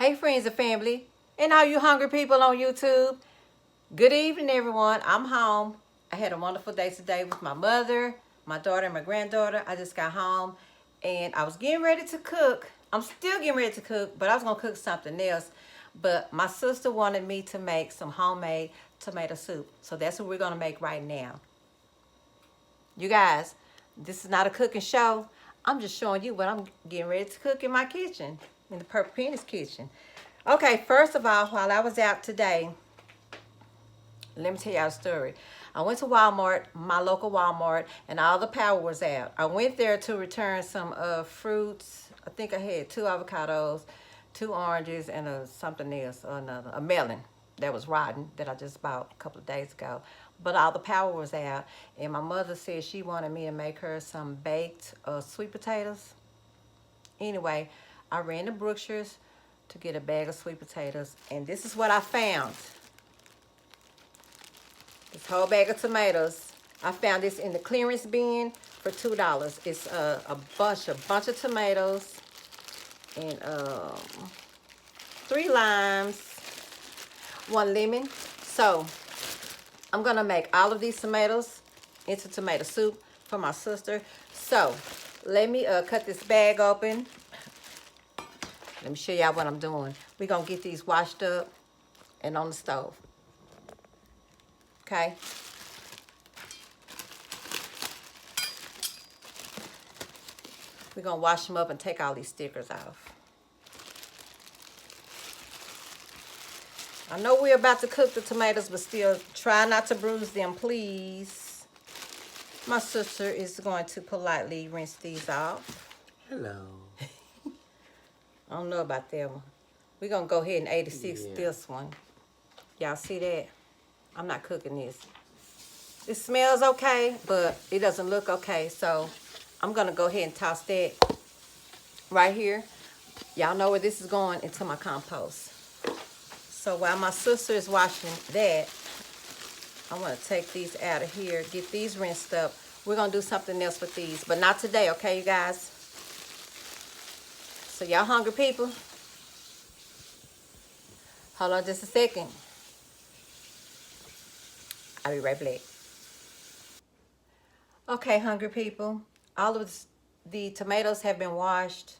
Hey friends and family, and all you hungry people on YouTube. Good evening everyone, I'm home. I had a wonderful day today with my mother, my daughter, and my granddaughter. I just got home and I was getting ready to cook. I'm still getting ready to cook, but I was going to cook something else. But my sister wanted me to make some homemade tomato soup. So that's what we're going to make right now. You guys, this is not a cooking show. I'm just showing you what I'm getting ready to cook in my kitchen, in the Purple Penny's kitchen. Okay, first of all, while I was out today, let me tell y'all a story. I went to Walmart, my local Walmart, and all the power was out. I went there to return some fruits. I think I had 2 avocados, 2 oranges, and something else, or a melon that was rotten that I just bought a couple of days ago. But all the power was out, and my mother said she wanted me to make her some baked sweet potatoes. Anyway, I ran to Brookshire's to get a bag of sweet potatoes, and this is what I found. This whole bag of tomatoes. I found this in the clearance bin for $2. It's a bunch of tomatoes and 3 limes, 1 lemon. So I'm gonna make all of these tomatoes into tomato soup for my sister. So let me cut this bag open. Let me show y'all what I'm doing. We're gonna get these washed up and on the stove. Okay. We're gonna wash them up and take all these stickers off. I know we're about to cook the tomatoes, but still try not to bruise them, please. My sister is going to politely rinse these off. Hello. I don't know about that one. We're gonna go ahead and 86 this one. Y'all see that? I'm not cooking this. It smells okay, but it doesn't look okay. So I'm gonna go ahead and toss that right here. Y'all know where this is going, into my compost. So while my sister is washing that, I want to take these out of here, get these rinsed up. We're going to do something else with these, but not today, okay, you guys? So y'all hungry people? Hold on just a second. I'll be right back. Okay, hungry people. All of the tomatoes have been washed,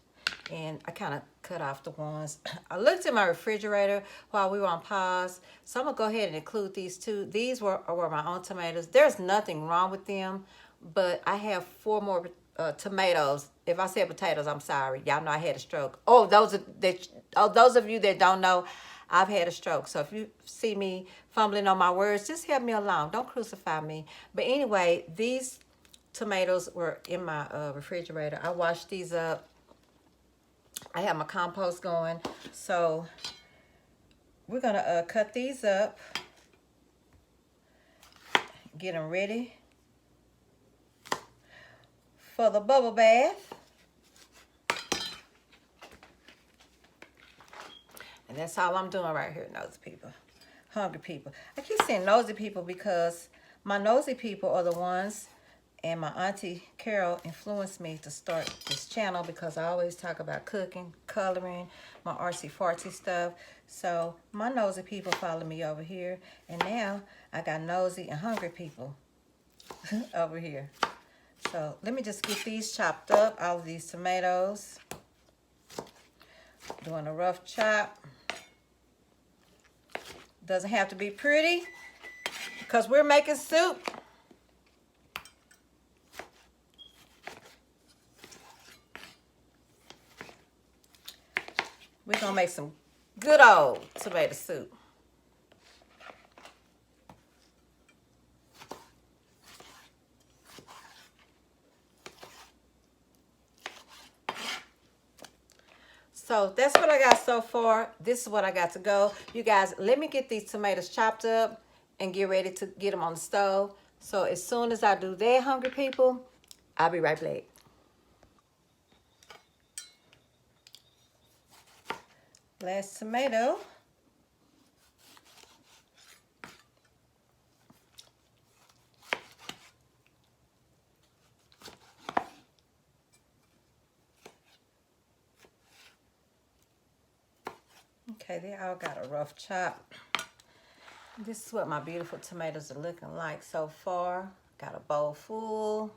and I kind of cut off the ones. I looked in my refrigerator while we were on pause, so I'm gonna go ahead and include these 2. These were my own tomatoes. There's nothing wrong with them, but I have 4 more tomatoes. If I said potatoes, I'm sorry. Y'all know I had a stroke. Oh, those of you that don't know, I've had a stroke. So if you see me fumbling on my words, just help me along. Don't crucify me. But anyway, these tomatoes were in my refrigerator. I washed these up. I have my compost going, so we're gonna cut these up, get them ready for the bubble bath. And that's all I'm doing right here, nosy people, hungry people. I keep saying nosy people because my nosy people are the ones, and my Auntie Carol influenced me to start this channel because I always talk about cooking, coloring, my artsy-fartsy stuff. So my nosy people follow me over here. And now I got nosy and hungry people over here. So let me just get these chopped up, all of these tomatoes. Doing a rough chop. Doesn't have to be pretty because we're making soup. We're going to make some good old tomato soup. So that's what I got so far. This is what I got to go. You guys, let me get these tomatoes chopped up and get ready to get them on the stove. So as soon as I do that, hungry people, I'll be right back. Last tomato. Okay, they all got a rough chop. This is what my beautiful tomatoes are looking like so far. Got a bowl full.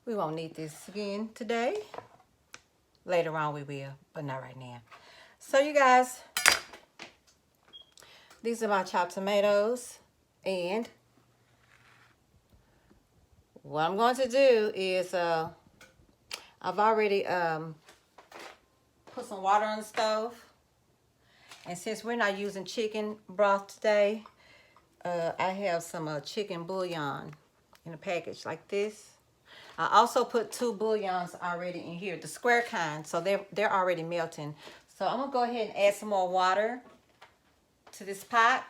We won't need this again today. Later on we will, but not right now. So you guys, these are my chopped tomatoes. And what I'm going to do is, I've already put some water on the stove. And since we're not using chicken broth today, I have some chicken bouillon in a package like this. I also put 2 bouillons already in here, the square kind, so they're already melting. So I'm gonna go ahead and add some more water to this pot.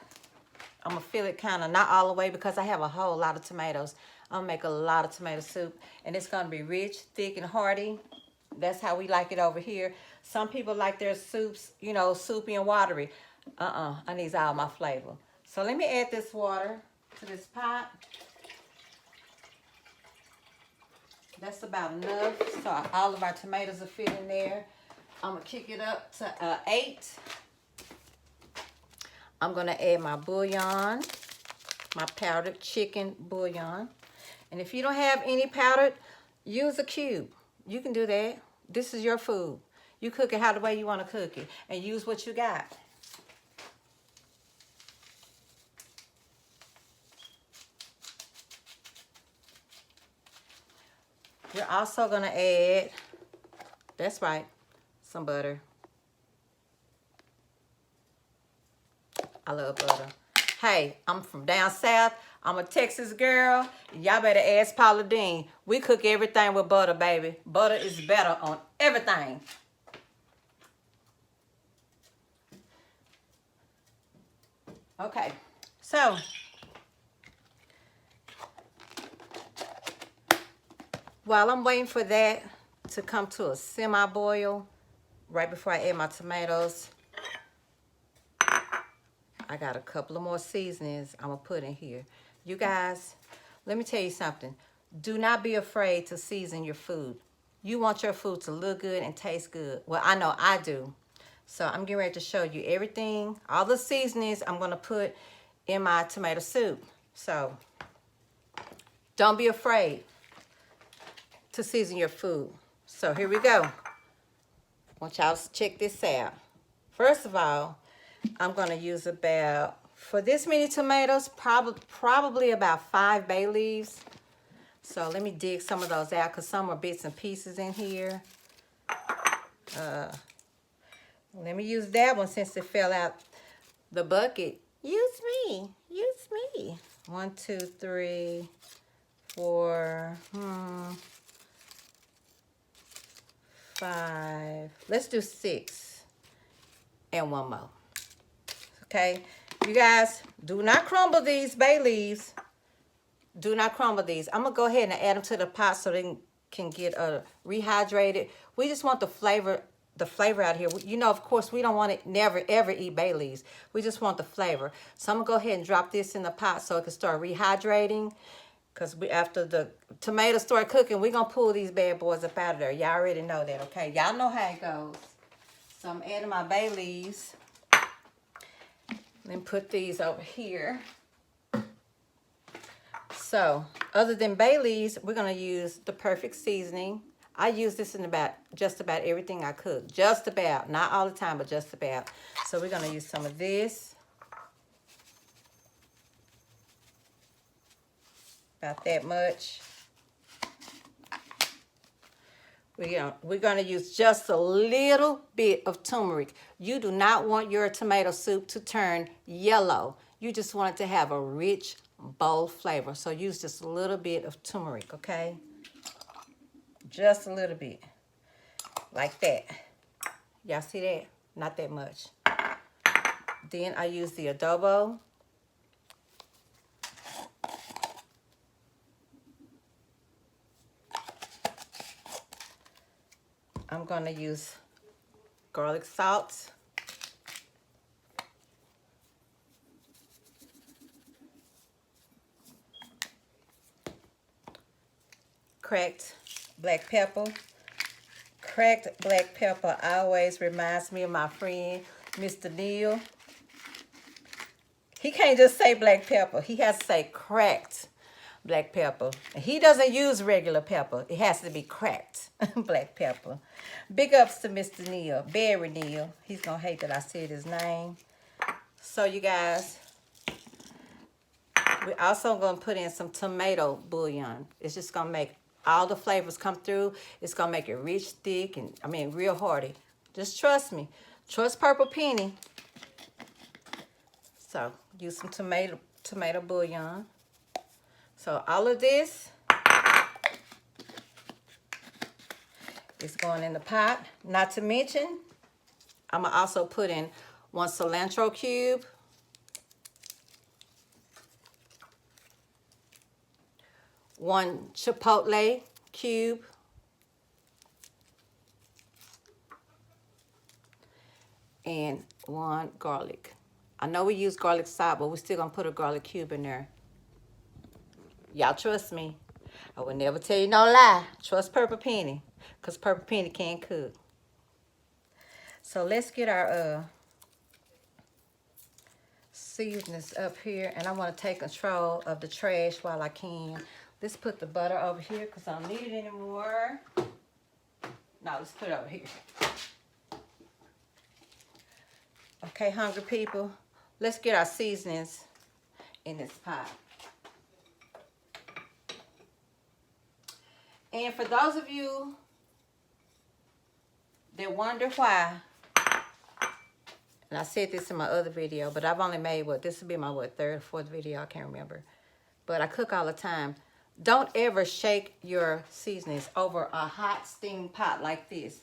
I'm gonna fill it kind of not all the way because I have a whole lot of tomatoes. I'm gonna make a lot of tomato soup, and it's gonna be rich, thick, and hearty. That's how we like it over here. Some people like their soups, you know, soupy and watery. I need all my flavor. So let me add this water to this pot. That's about enough. So all of our tomatoes are fit in there. I'm gonna kick it up to 8. I'm gonna add my bouillon, my powdered chicken bouillon. And if you don't have any powdered, use a cube. You can do that. This is your food. You cook it how the way you want to cook it, and use what you got. We're also gonna add, that's right, some butter. I love butter. Hey, I'm from down south. I'm a Texas girl. Y'all better ask Paula Dean. We cook everything with butter, baby. Butter is better on everything. Okay, so while I'm waiting for that to come to a semi-boil, right before I add my tomatoes, I got a couple of more seasonings I'm gonna put in here. You guys, let me tell you something. Do not be afraid to season your food. You want your food to look good and taste good. Well, I know I do. So I'm getting ready to show you everything, all the seasonings I'm gonna put in my tomato soup. So don't be afraid to season your food. So here we go. I want y'all to check this out. First of all, I'm gonna use about, for this many tomatoes, probably about 5 bay leaves. So let me dig some of those out because some are bits and pieces in here. Let me use that one since it fell out the bucket. Use me, use me. 1, 2, 3, 4, 5. Let's do 6 and 1 more. Okay, you guys, do not crumble these bay leaves. Do not crumble these. I'm gonna go ahead and add them to the pot so they can get rehydrated. We just want the flavor out here. You know, of course, we don't want to never ever eat bay leaves. We just want the flavor. So I'm gonna go ahead and drop this in the pot so it can start rehydrating. Because after the tomatoes start cooking, we're gonna pull these bad boys up out of there. Y'all already know that, okay? Y'all know how it goes. So I'm adding my bay leaves. Then put these over here. So, other than bay leaves, we're gonna use the perfect seasoning. I use this in just about everything I cook. Just about, not all the time, but just about. So we're gonna use some of this. About that much. We're gonna use just a little bit of turmeric. You do not want your tomato soup to turn yellow. You just want it to have a rich, bold flavor. So use just a little bit of turmeric, okay? Just a little bit, like that. Y'all see that? Not that much. Then I use the adobo. I'm gonna use garlic salt. cracked black pepper. Cracked black pepper always reminds me of my friend, Mr. Neil. He can't just say black pepper. He has to say cracked black pepper. And he doesn't use regular pepper. It has to be cracked black pepper. Big ups to Mr. Neil, Barry Neil. He's going to hate that I said his name. So, you guys, we're also going to put in some tomato bouillon. It's just going to make all the flavors come through. It's going to make it rich, thick, and, I mean, real hearty. Just trust me. Trust Purple Penny. So, use some tomato bouillon. So, all of this is going in the pot. Not to mention, I'm going to also put in 1 cilantro cube. 1 chipotle cube. And 1 garlic. I know we use garlic salt, but we're still going to put a garlic cube in there. Y'all trust me. I would never tell you no lie. Trust Purple Penny, because Purple Penny can't cook. So let's get our seasonings up here. And I want to take control of the trash while I can. Let's put the butter over here because I don't need it anymore. No, let's put it over here. Okay, hungry people. Let's get our seasonings in this pot. And for those of you that wonder why, and I said this in my other video, but I've only made, this will be my, 3rd or 4th video, I can't remember. But I cook all the time. Don't ever shake your seasonings over a hot steam pot like this.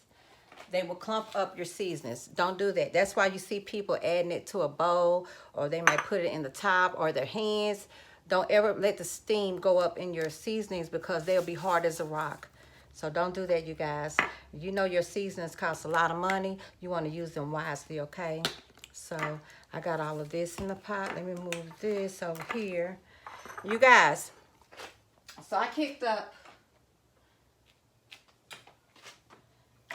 They will clump up your seasonings. Don't do that. That's why you see people adding it to a bowl, or they might put it in the top or their hands. Don't ever let the steam go up in your seasonings because they'll be hard as a rock. So don't do that, you guys. You know your seasonings cost a lot of money. You want to use them wisely, okay? So I got all of this in the pot. Let me move this over here. You guys, so I kicked up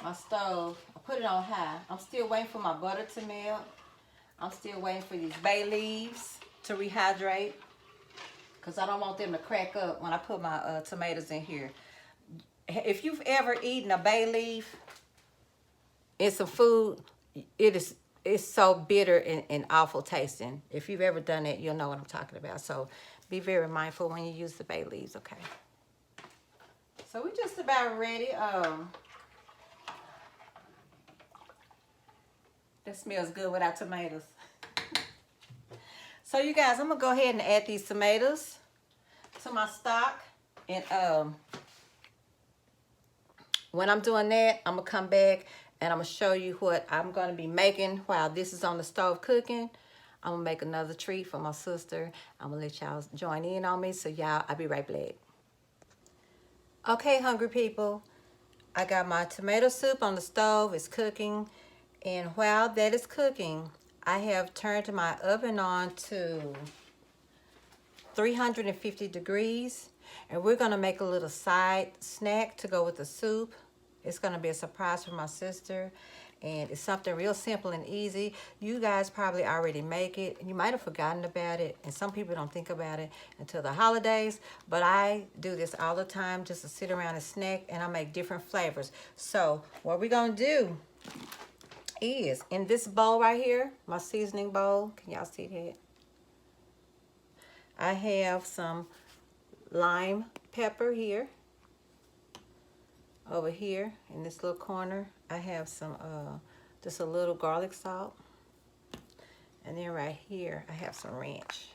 my stove. I put it on high. I'm still waiting for my butter to melt. I'm still waiting for these bay leaves to rehydrate because I don't want them to crack up when I put my tomatoes in here. If you've ever eaten a bay leaf in some food, it's so bitter and awful tasting. If you've ever done it, you'll know what I'm talking about. So be very mindful when you use the bay leaves, okay? So we're just about ready. That smells good without tomatoes. So you guys, I'm gonna go ahead and add these tomatoes to my stock. And when I'm doing that, I'm gonna come back and I'm gonna show you what I'm gonna be making while this is on the stove cooking. I'm gonna make another treat for my sister. I'm gonna let y'all join in on me. So y'all, I'll be right back. Okay, hungry people. I got my tomato soup on the stove. It's cooking. And while that is cooking, I have turned my oven on to 350 degrees. And we're going to make a little side snack to go with the soup. It's going to be a surprise for my sister. And it's something real simple and easy. You guys probably already make it. You might have forgotten about it. And some people don't think about it until the holidays. But I do this all the time just to sit around and snack. And I make different flavors. So what we're going to do is in this bowl right here, my seasoning bowl. Can y'all see that? I have some lime pepper here. Over here in this little corner, I have some, just a little garlic salt. And then right here, I have some ranch.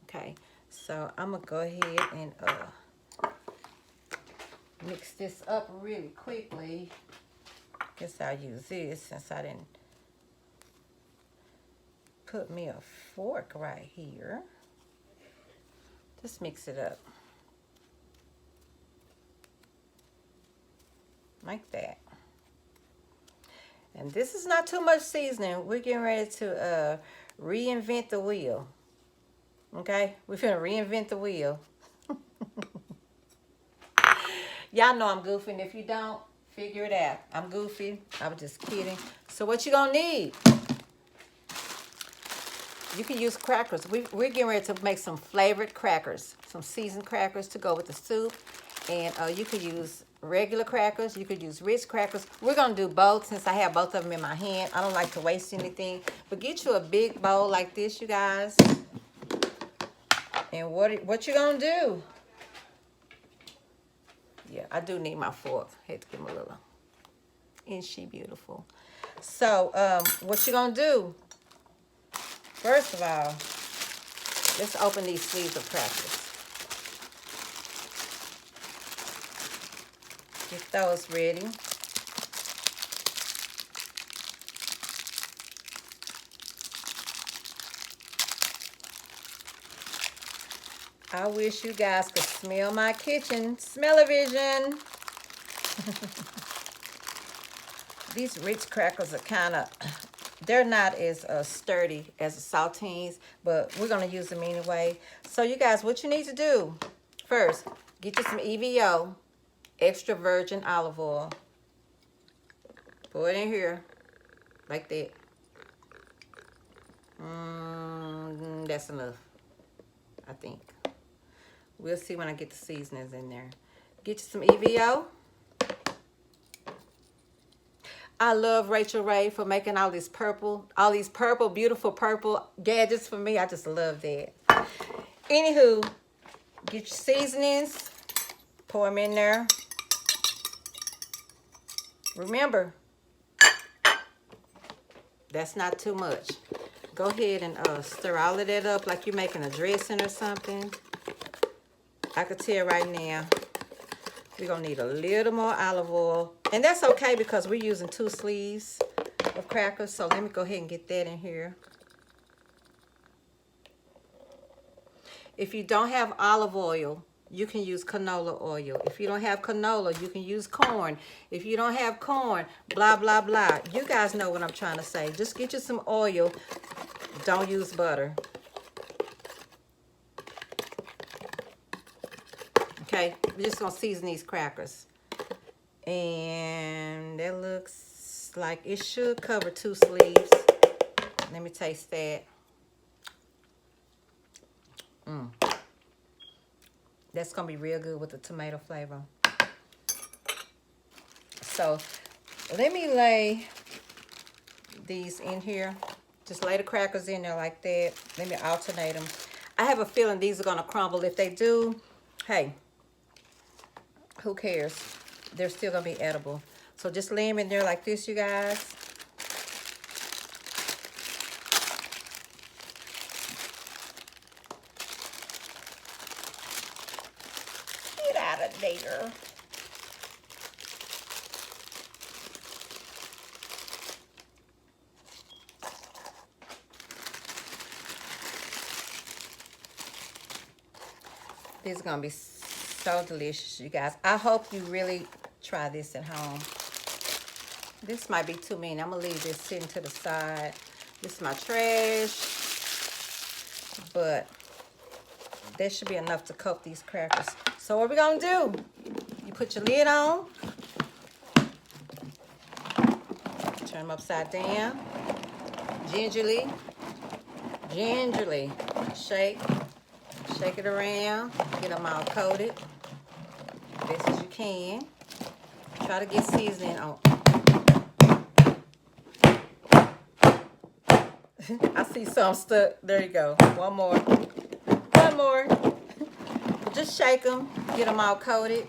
Okay, so I'm gonna go ahead and mix this up really quickly. Guess I'll use this since I didn't put me a fork right here. Just mix it up. Like that. And this is not too much seasoning. We're getting ready to reinvent the wheel. Okay? We're finna reinvent the wheel. Y'all know I'm goofy, and if you don't, figure it out. I'm goofy. I was just kidding. So what you gonna need? You can use crackers. We're getting ready to make some flavored crackers, some seasoned crackers to go with the soup. And you could use regular crackers. You could use Ritz crackers. We're going to do both since I have both of them in my hand. I don't like to waste anything. But get you a big bowl like this, you guys. And what you going to do? Yeah, I do need my fork. Had to give him a little. Isn't she beautiful? So what you going to do? First of all, let's open these sleeves of crackers. Get those ready. I wish you guys could smell my kitchen. Smell-o-vision. These Ritz crackers are kind of, they're not as sturdy as the saltines, but we're going to use them anyway. So you guys, what you need to do, first, get you some EVO, extra virgin olive oil. Pour it in here, like that. That's enough, I think. We'll see when I get the seasonings in there. Get you some EVO. I love Rachel Ray for making all these purple, beautiful purple gadgets for me. I just love that. Anywho, get your seasonings, pour them in there. Remember, that's not too much. Go ahead and stir all of that up like you're making a dressing or something. I could tell right now we're going to need a little more olive oil. And that's okay because we're using 2 sleeves of crackers. So let me go ahead and get that in here. If you don't have olive oil, you can use canola oil. If you don't have canola, you can use corn. If you don't have corn, blah, blah, blah. You guys know what I'm trying to say. Just get you some oil. Don't use butter. Okay, we're just going to season these crackers. And that looks like it should cover 2 sleeves. Let me taste that. That's going to be real good with the tomato flavor. So, let me lay these in here. Just lay the crackers in there like that. Let me alternate them. I have a feeling these are going to crumble. If they do, hey, who cares? They're still going to be edible. So just lay them in there like this, you guys. Get out of there. This is going to be so delicious, you guys. I hope you really try this at home. This might be too many. I'm going to leave this sitting to the side. This is my trash. But there should be enough to coat these crackers. So what we're going to do, you put your lid on. Turn them upside down. Gingerly. Shake. Shake it around. Get them all coated. Best as you can. Try to get seasoning on. I see some stuck. There you go. One more. Just shake them. Get them all coated.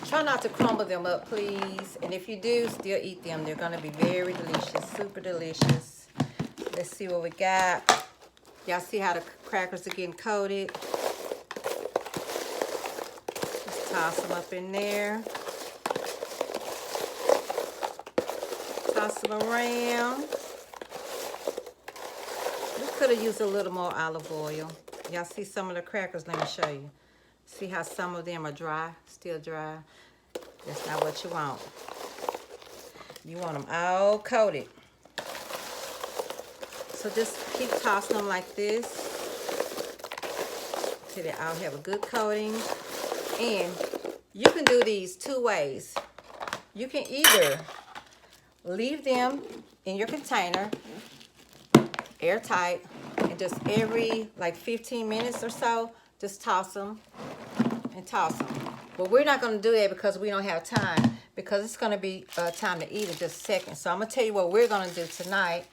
Try not to crumble them up, please. And if you do, still eat them. They're going to be very delicious. Super delicious. Let's see what we got. Y'all see how the crackers are getting coated? Just toss them up in there. Toss them around. We could have used a little more olive oil. Y'all see some of the crackers? Let me show you. See how some of them are dry? Still dry. That's not what you want. You want them all coated. So just keep tossing them like this till they all have a good coating. And You can do these two ways. You can either leave them in your container, airtight, and just every like 15 minutes or so, just toss them and toss them. But we're not going to do that because we don't have time, because it's going to be time to eat in just a second. So I'm going to tell you what we're going to do tonight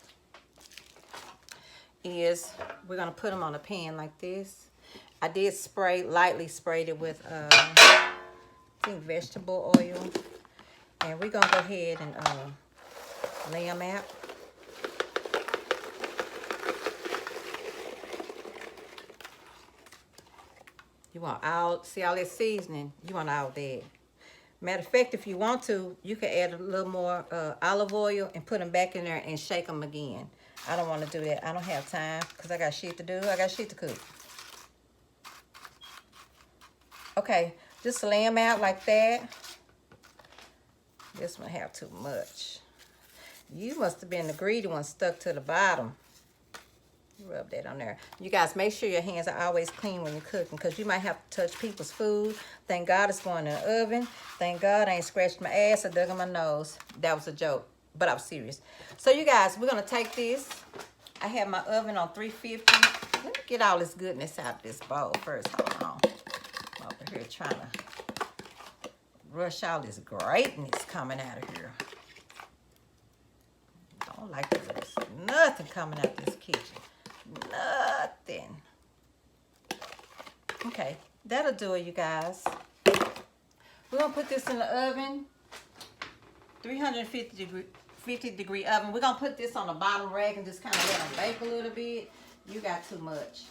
is we're going to put them on a pan like this. I did lightly sprayed it with I think vegetable oil. And we're going to go ahead and lay them out. You want see all that seasoning, you want all that. Matter of fact, if you want to, you can add a little more olive oil and put them back in there and shake them again. I don't want to do that. I don't have time because I got shit to do. I got shit to cook. Okay, just lay them out like that. This one have too much. You must have been the greedy one stuck to the bottom. Rub that on there. You guys, make sure your hands are always clean when you're cooking, because you might have to touch people's food. Thank God it's going in the oven. Thank God I ain't scratched my ass or dug in my nose. That was a joke, but I'm serious. So you guys, we're going to take this. I have my oven on 350. Let me get all this goodness out of this bowl first. Hold on. I'm over here trying to rush all this greatness coming out of here. Don't like this. Nothing coming out this kitchen. Nothing. Okay, that'll do it, you guys. We're gonna put this in the oven, 350 degree oven. We're gonna put this on the bottom rack and just kind of let them bake a little bit. You got too much.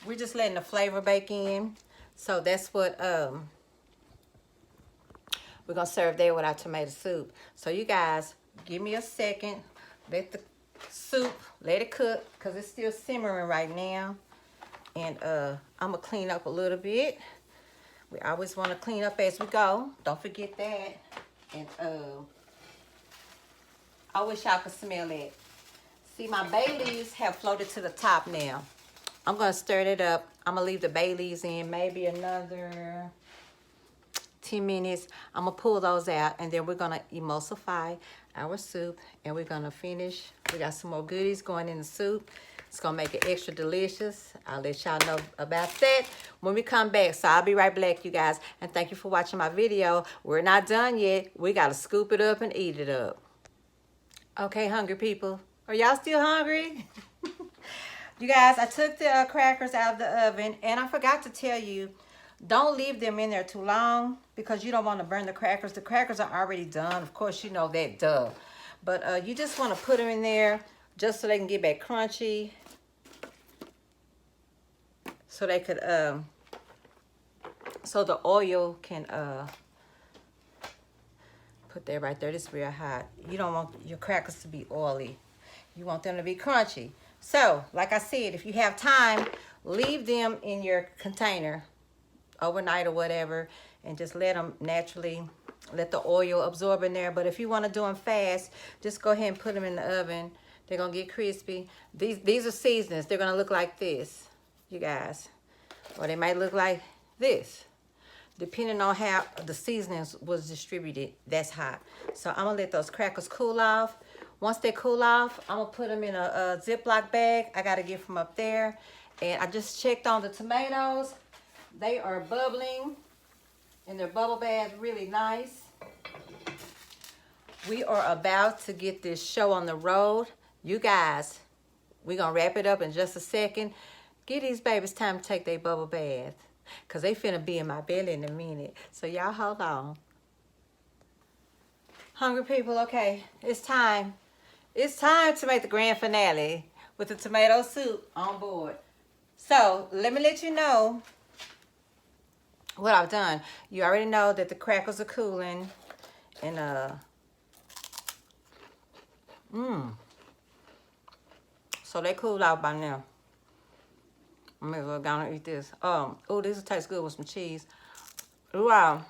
We're just letting the flavor bake in. So that's what we're going to serve there with our tomato soup. So you guys, give me a second. Let the soup, let it cook, because it's still simmering right now. And I'm going to clean up a little bit. We always want to clean up as we go. Don't forget that. And I wish y'all could smell it. See, my bay leaves have floated to the top now. I'm going to stir it up. I'm going to leave the bay leaves in maybe another 10 minutes. I'm going to pull those out, and then we're going to emulsify our soup, and we're going to finish. We got some more goodies going in the soup. It's going to make it extra delicious. I'll let y'all know about that when we come back. So I'll be right back, you guys. And thank you for watching my video. We're not done yet. We got to scoop it up and eat it up. Okay, hungry people. Are y'all still hungry? You guys, I took the crackers out of the oven, and I forgot to tell you, don't leave them in there too long because you don't want to burn the crackers. The crackers are already done. Of course, you know that, duh. But you just want to put them in there just so they can get back crunchy. So they could, so the oil can, put that right there. This is real hot. You don't want your crackers to be oily. You want them to be crunchy. So, like I said, if you have time, leave them in your container overnight or whatever, and just let them naturally, let the oil absorb in there. But if you want to do them fast, just go ahead and put them in the oven. They're going to get crispy. These are seasonings. They're going to look like this, you guys. Or they might look like this, depending on how the seasonings was distributed. That's hot. So I'm going to let those crackers cool off. Once they cool off, I'm going to put them in a Ziploc bag. I got to get from up there. And I just checked on the tomatoes. They are bubbling in their bubble bath really nice. We are about to get this show on the road. You guys, we're going to wrap it up in just a second. Give these babies time to take their bubble bath, because they finna be in my belly in a minute. So y'all hold on. Hungry people, okay, it's time. It's time to make the grand finale with the tomato soup on board. So let me let you know what I've done. You already know that the crackers are cooling, and so they cooled out by now. I may as well go and eat this. Oh, this will taste good with some cheese. Wow.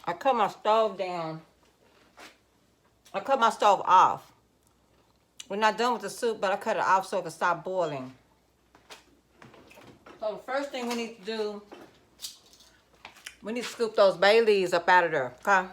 I cut my stove down. I cut my stove off. We're not done with the soup, but I cut it off so it can stop boiling. So the first thing we need to do, we need to scoop those bay leaves up out of there, okay?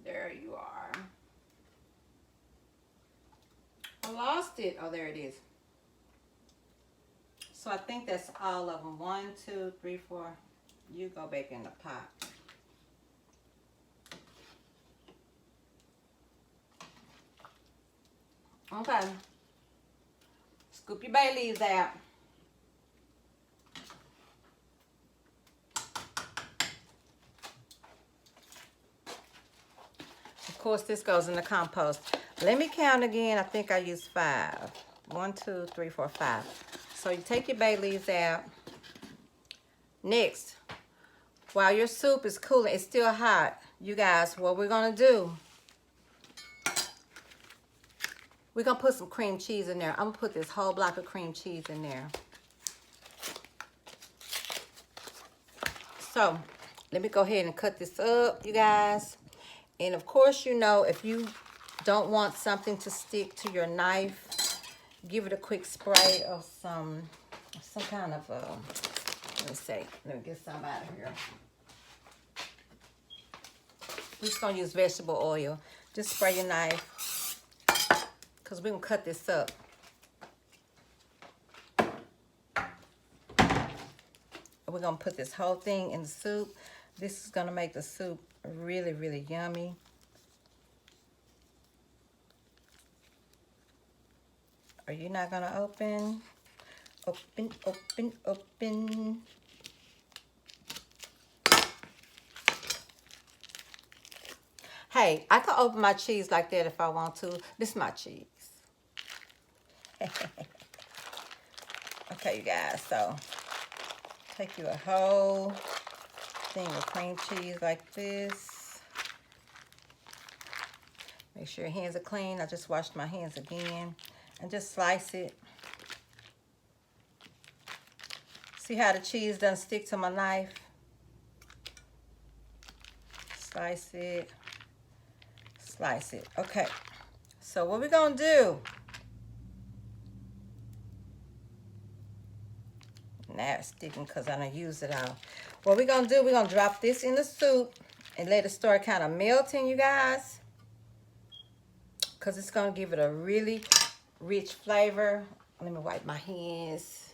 There you are. I lost it. Oh, there it is. So I think that's all of them. 1, 2, 3, 4. You go back in the pot. Okay. Scoop your bay leaves out. Of course, this goes in the compost. Let me count again. I think I used 5. 1, 2, 3, 4, 5. So you take your bay leaves out. Next, while your soup is cooling, it's still hot. You guys, what we're gonna do, we're gonna put some cream cheese in there. I'm gonna put this whole block of cream cheese in there. So, let me go ahead and cut this up, you guys. And of course, you know, if you don't want something to stick to your knife, give it a quick spray of some kind of, let me see, let me get some out of here. We're just gonna use vegetable oil. Just spray your knife, because we're gonna cut this up. We're gonna put this whole thing in the soup. This is gonna make the soup really, really yummy. Are you not gonna open? Open, open, open. Hey, I can open my cheese like that if I want to. This is my cheese. Okay, you guys, so take you a whole thing of cream cheese like this. Make sure your hands are clean. I just washed my hands again. And just slice it. See how the cheese doesn't stick to my knife? Slice it. Slice it. Okay. So what we're going to do. Now it's sticking because I don't use it all. What we're going to do, we're going to drop this in the soup and let it start kind of melting, you guys. Because it's going to give it a really rich flavor. Let me wipe my hands.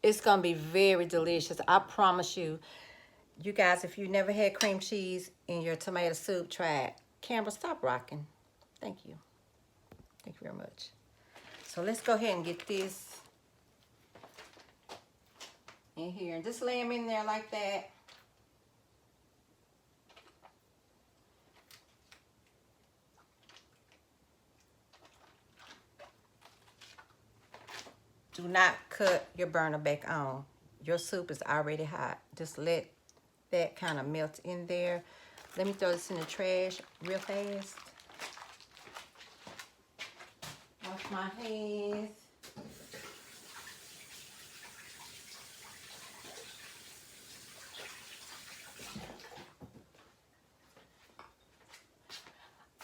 It's gonna be very delicious. I promise you. You guys, if you never had cream cheese in your tomato soup, try it. Camera, stop rocking. Thank you. Thank you very much. So let's go ahead and get this in here. And just lay them in there like that. Do not cut your burner back on. Your soup is already hot. Just let that kind of melt in there. Let me throw this in the trash real fast. Wash my hands.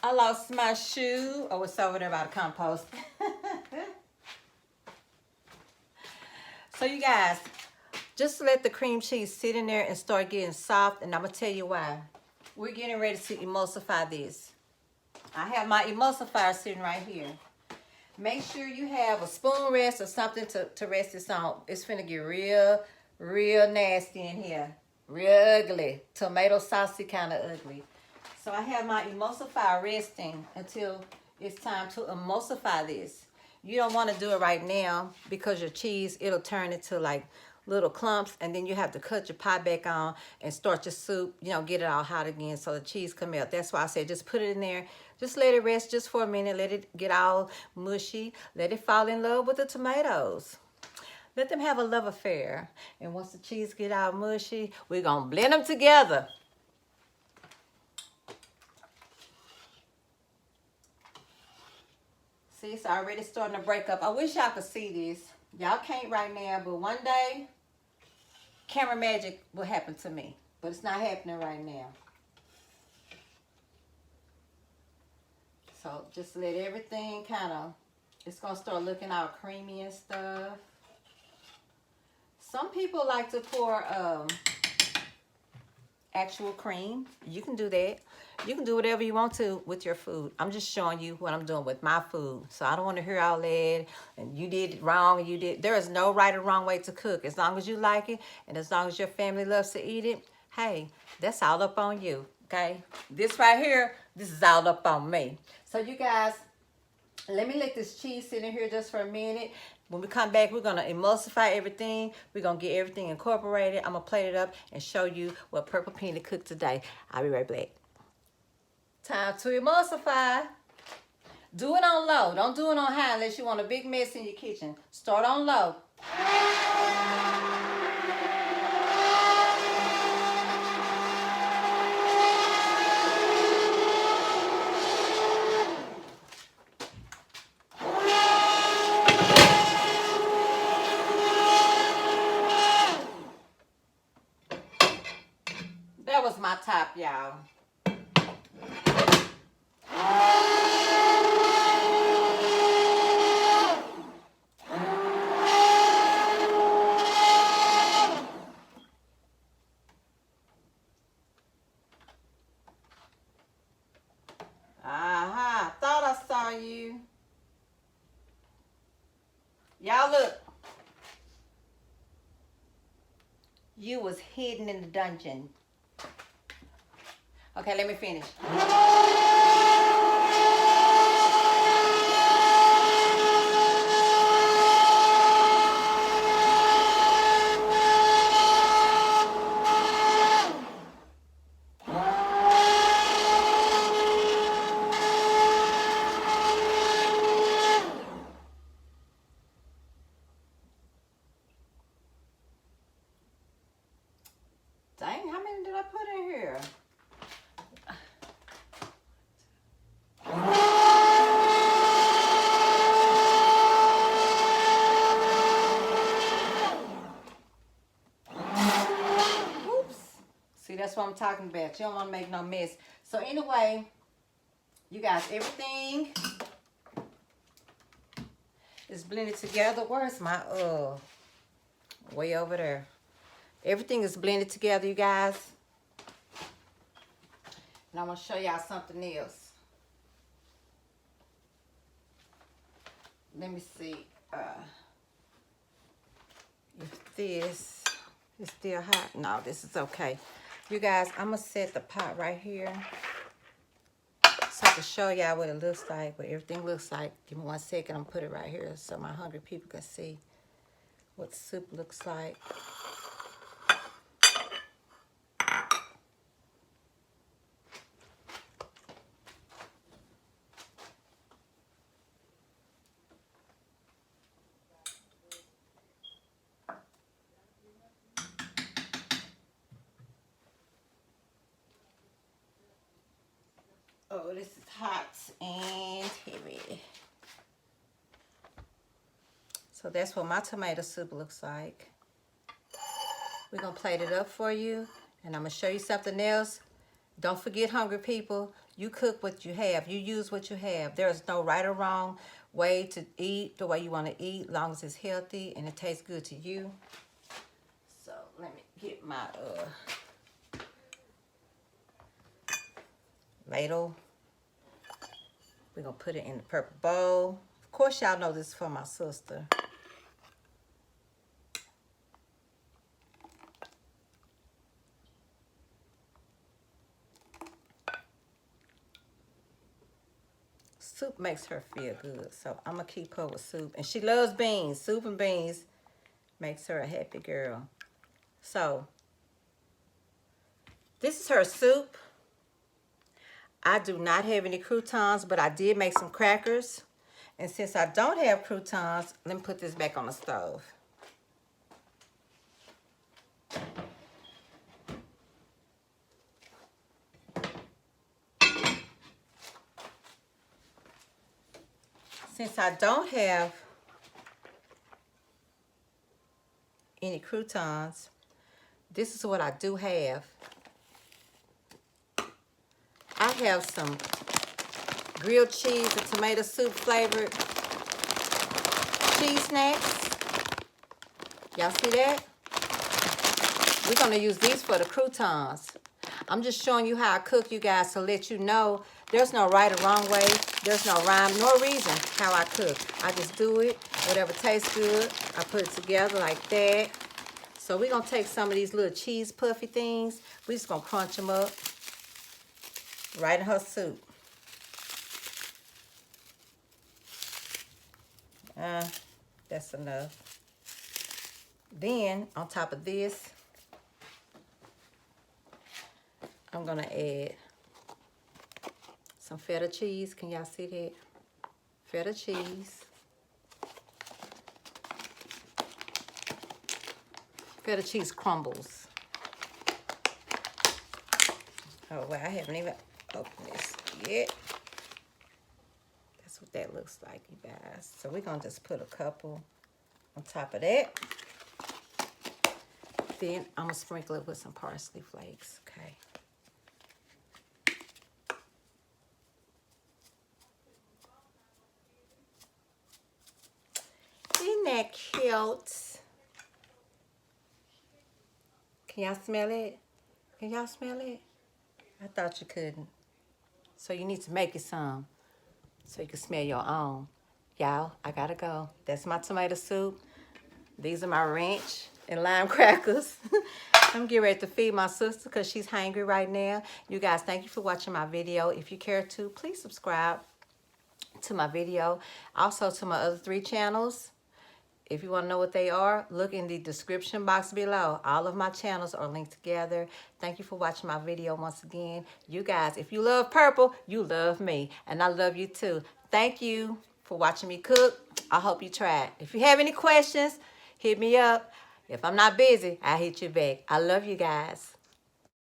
I lost my shoe. Oh, it's over there by the compost. So you guys, just let the cream cheese sit in there and start getting soft. And I'm going to tell you why. We're getting ready to emulsify this. I have my emulsifier sitting right here. Make sure you have a spoon rest or something to rest this on. It's finna get real nasty in here. Real ugly. Tomato saucy kind of ugly. So I have my emulsifier resting until it's time to emulsify this. You don't want to do it right now because your cheese, it'll turn into like little clumps, and then you have to cut your pot back on and start your soup, you know, get it all hot again so the cheese come out. That's why I said just put it in there, just let it rest just for a minute, let it get all mushy, let it fall in love with the tomatoes. Let them have a love affair. And once the cheese get all mushy, we're gonna blend them together. See, it's already starting to break up. I wish y'all could see this. Y'all can't right now, but one day, camera magic will happen to me. But it's not happening right now. So just let everything kind of, it's going to start looking all creamy and stuff. Some people like to pour actual cream. You can do that. You can do whatever you want to with your food. I'm just showing you what I'm doing with my food. So I don't want to hear all that and you did it wrong and you did. There is no right or wrong way to cook. As long as you like it and as long as your family loves to eat it, hey, that's all up on you, okay? This right here, this is all up on me. So you guys, let me let this cheese sit in here just for a minute. When we come back, we're going to emulsify everything. We're going to get everything incorporated. I'm going to plate it up and show you what Purple Penny cooked today. I'll be right back. Time to emulsify. Do it on low. Don't do it on high unless you want a big mess in your kitchen. Start on low. That was my top, y'all. Aha, thought I saw you. Y'all look. You was hidden in the dungeon. Okay, let me finish. Dang, how many did I put in here? Oops. See, that's what I'm talking about. You don't want to make no mess. So anyway, you guys, everything is blended together. Where's my, way over there. Everything is blended together, you guys. And I'm going to show y'all something else. Let me see if this is still hot. No, this is okay. You guys, I'm going to set the pot right here so I can show y'all what it looks like, what everything looks like. Give me 1 second. I'm going to put it right here so my hungry people can see what the soup looks like. Oh, this is hot and heavy. So that's what my tomato soup looks like. We're going to plate it up for you. And I'm going to show you something else. Don't forget, hungry people, you cook what you have. You use what you have. There is no right or wrong way to eat the way you want to eat, as long as it's healthy and it tastes good to you. So let me get my ladle. We're going to put it in the purple bowl. Of course, y'all know this is for my sister. soup makes her feel good. So I'm going to keep her with soup. And she loves beans. Soup and beans makes her a happy girl. So this is her soup. I do not have any croutons, but I did make some crackers. And since I don't have croutons, let me put this back on the stove. Since I don't have any croutons, this is what I do have. I have some grilled cheese and tomato soup flavored cheese snacks. Y'all see that? We're going to use these for the croutons. I'm just showing you how I cook, you guys, to let you know there's no right or wrong way. There's no rhyme nor reason how I cook. I just do it. Whatever tastes good, I put it together like that. So we're going to take some of these little cheese puffy things. We're just going to crunch them up right in her soup. That's enough. Then, on top of this, I'm going to add some feta cheese. Can y'all see that? Feta cheese. Feta cheese crumbles. Oh, well, I haven't even opened this yet. That's what that looks like, you guys. So we're going to just put a couple on top of that. Then I'm going to sprinkle it with some parsley flakes, okay? Isn't that cute? Can y'all smell it? Can y'all smell it? I thought you couldn't. So you need to make it some so you can smell your own. Y'all, I gotta go. That's my tomato soup. These are my ranch and lime crackers. I'm getting ready to feed my sister because she's hungry right now. You guys, thank you for watching my video. If you care to, please subscribe to my video. Also to my other 3 channels. If you want to know what they are, look in the description box below. All of my channels are linked together. Thank you for watching my video once again. You guys, if you love purple, you love me. And I love you too. Thank you for watching me cook. I hope you try it. If you have any questions, hit me up. If I'm not busy, I'll hit you back. I love you guys.